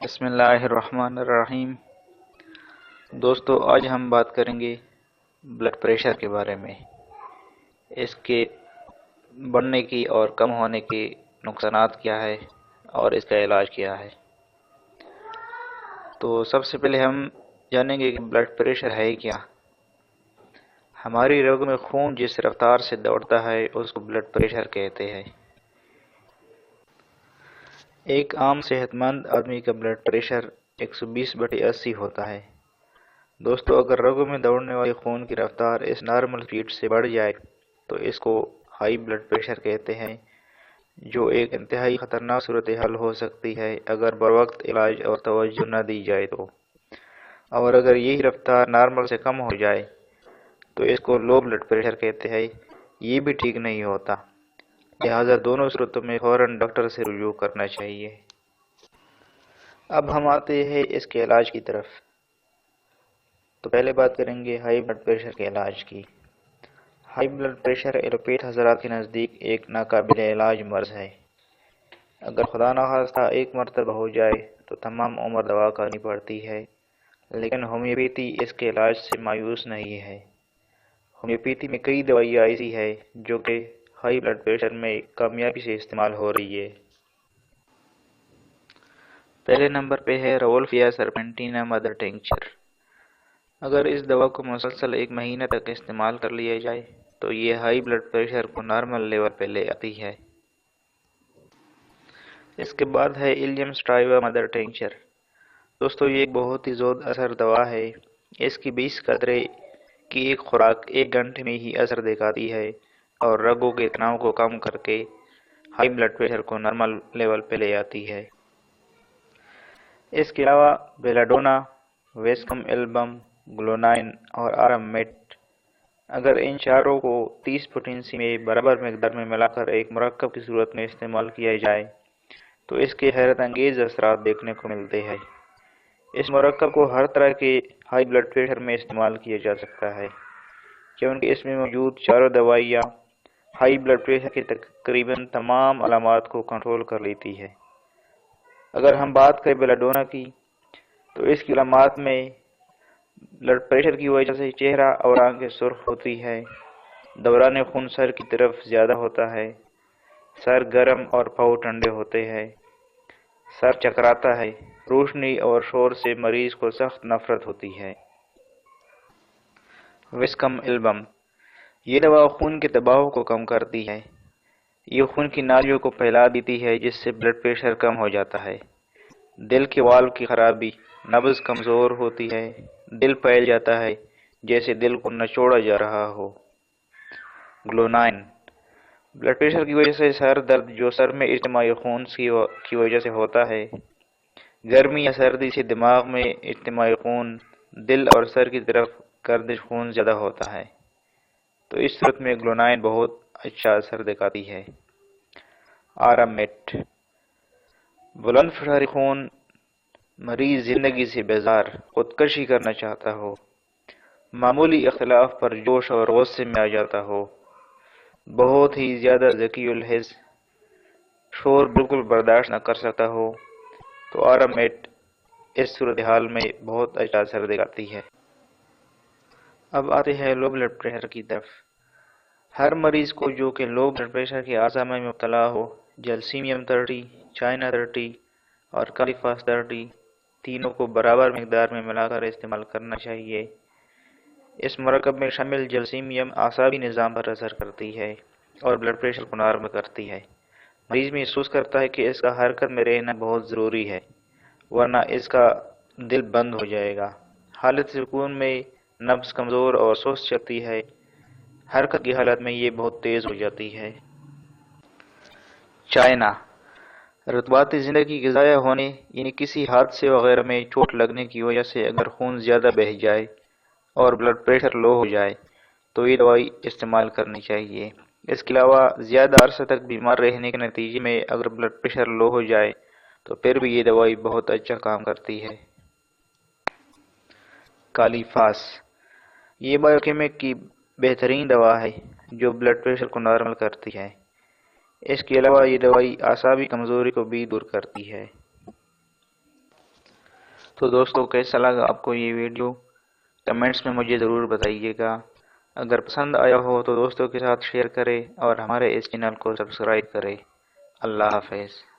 بسم اللہ الرحمن الرحیم۔ دوستو، آج ہم بات کریں گے بلڈ پریشر کے بارے میں، اس کے بڑھنے کی اور کم ہونے کے نقصانات کیا ہے اور اس کا علاج کیا ہے۔ تو سب سے پہلے ہم جانیں گے کہ بلڈ پریشر ہے کیا۔ ہماری رگوں میں خون جس رفتار سے دوڑتا ہے اس کو بلڈ پریشر کہتے ہیں۔ ایک عام صحت مند آدمی کا بلڈ پریشر 120/80 ہوتا ہے۔ دوستو، اگر رگوں میں دوڑنے والے خون کی رفتار اس نارمل سپیڈ سے بڑھ جائے تو اس کو ہائی بلڈ پریشر کہتے ہیں، جو ایک انتہائی خطرناک صورتحال ہو سکتی ہے اگر بروقت علاج اور توجہ نہ دی جائے تو۔ اور اگر یہی رفتار نارمل سے کم ہو جائے تو اس کو لو بلڈ پریشر کہتے ہیں، یہ بھی ٹھیک نہیں ہوتا، لہٰذا دونوں صورتوں میں فوراً ڈاکٹر سے رجوع کرنا چاہیے۔ اب ہم آتے ہیں اس کے علاج کی طرف۔ تو پہلے بات کریں گے ہائی بلڈ پریشر کے علاج کی۔ ہائی بلڈ پریشر ایلوپیتھ حضرات کے نزدیک ایک ناقابل علاج مرض ہے۔ اگر خدا نخواستہ ایک مرتبہ ہو جائے تو تمام عمر دوا کرنی پڑتی ہے، لیکن ہومیوپیتھی اس کے علاج سے مایوس نہیں ہے۔ ہومیوپیتھی میں کئی دوائیاں ایسی ہیں جو کہ ہائی بلڈ پریشر میں کامیابی سے استعمال ہو رہی ہے۔ پہلے نمبر پہ ہے راولفیا سرپنٹینا مدر ٹنکچر۔ اگر اس دوا کو مسلسل 1 مہینہ تک استعمال کر لیا جائے تو یہ ہائی بلڈ پریشر کو نارمل لیول پہ لے آتی ہے۔ اس کے بعد ہے ایلیم سٹرائیوا مدر ٹنکچر۔ دوستو، یہ ایک بہت ہی زود اثر دوا ہے۔ اس کی 20 قطرے کی ایک خوراک 1 گھنٹے میں ہی اثر دکھاتی ہے اور رگوں کے تناؤ کو کم کر کے ہائی بلڈ پریشر کو نارمل لیول پہ لے آتی ہے۔ اس کے علاوہ بیلاڈونا، ویسکم ایلبم، گلونائن اور آرم میٹ، اگر ان چاروں کو 30 پوٹینسی میں برابر مقدار میں ملا کر ایک مرکب کی صورت میں استعمال کیا جائے تو اس کے حیرت انگیز اثرات دیکھنے کو ملتے ہیں۔ اس مرکب کو ہر طرح کے ہائی بلڈ پریشر میں استعمال کیا جا سکتا ہے، کیونکہ اس میں موجود چاروں دوائیاں ہائی بلڈ پریشر کے تقریباً تمام علامات کو کنٹرول کر لیتی ہے۔ اگر ہم بات کریں بیلاڈونا کی تو اس کی علامات میں بلڈ پریشر کی وجہ سے چہرہ اور آنکھیں سرخ ہوتی ہے، دوران خون سر کی طرف زیادہ ہوتا ہے، سر گرم اور پاؤں ٹھنڈے ہوتے ہیں، سر چکراتا ہے، روشنی اور شور سے مریض کو سخت نفرت ہوتی ہے۔ ویسکم ایلبم، یہ دوا خون کے دباؤ کو کم کرتی ہے۔ یہ خون کی نالیوں کو پھیلا دیتی ہے جس سے بلڈ پریشر کم ہو جاتا ہے۔ دل کے والو کی خرابی، نبض کمزور ہوتی ہے، دل پھیل جاتا ہے جیسے دل کو نچوڑا جا رہا ہو۔ گلونائن، بلڈ پریشر کی وجہ سے سر درد جو سر میں اجتماعی خون کی وجہ سے ہوتا ہے، گرمی یا سردی سے دماغ میں اجتماعی خون، دل اور سر کی طرف گردش خون زیادہ ہوتا ہے، تو اس صورت میں گلونائن بہت اچھا اثر دکھاتی ہے۔ آرم میٹ، بلند فشار خون، مریض زندگی سے بیزار، خودکشی کرنا چاہتا ہو، معمولی اختلاف پر جوش اور غصے میں آ جاتا ہو، بہت ہی زیادہ ذکی الحس، شور بالکل برداشت نہ کر سکتا ہو، تو آرم میٹ اس صورتحال میں بہت اچھا اثر دکھاتی ہے۔ اب آتے ہیں لو بلڈ پریشر کی طرف۔ ہر مریض کو جو کہ لو بلڈ پریشر کے آزمائش میں مبتلا ہو، جلسیمیم 30، چائنا 30 اور کالیفاس 30 تینوں کو برابر مقدار میں ملا کر استعمال کرنا چاہیے۔ اس مرکب میں شامل جلسیمیم اعصابی نظام پر اثر کرتی ہے اور بلڈ پریشر کو نارمل کرتی ہے۔ مریض محسوس کرتا ہے کہ اس کا حرکت میں رہنا بہت ضروری ہے، ورنہ اس کا دل بند ہو جائے گا۔ حالت سکون میں نبض کمزور اور سست چلتی ہے، حرکت کی حالت میں یہ بہت تیز ہو جاتی ہے۔ چائنا، رطوباتی زندگی کے ضائع ہونے یعنی کسی حادثے وغیرہ میں چوٹ لگنے کی وجہ سے اگر خون زیادہ بہہ جائے اور بلڈ پریشر لو ہو جائے تو یہ دوائی استعمال کرنی چاہیے۔ اس کے علاوہ زیادہ عرصہ تک بیمار رہنے کے نتیجے میں اگر بلڈ پریشر لو ہو جائے تو پھر بھی یہ دوائی بہت اچھا کام کرتی ہے۔ کالیفاس، یہ بایوکیمک کی بہترین دوا ہے جو بلڈ پریشر کو نارمل کرتی ہے۔ اس کے علاوہ یہ دوائی اعصابی کمزوری کو بھی دور کرتی ہے۔ تو دوستو کیسا لگا آپ کو یہ ویڈیو؟ کمنٹس میں مجھے ضرور بتائیے گا۔ اگر پسند آیا ہو تو دوستوں کے ساتھ شیئر کریں اور ہمارے اس چینل کو سبسکرائب کریں۔ اللہ حافظ۔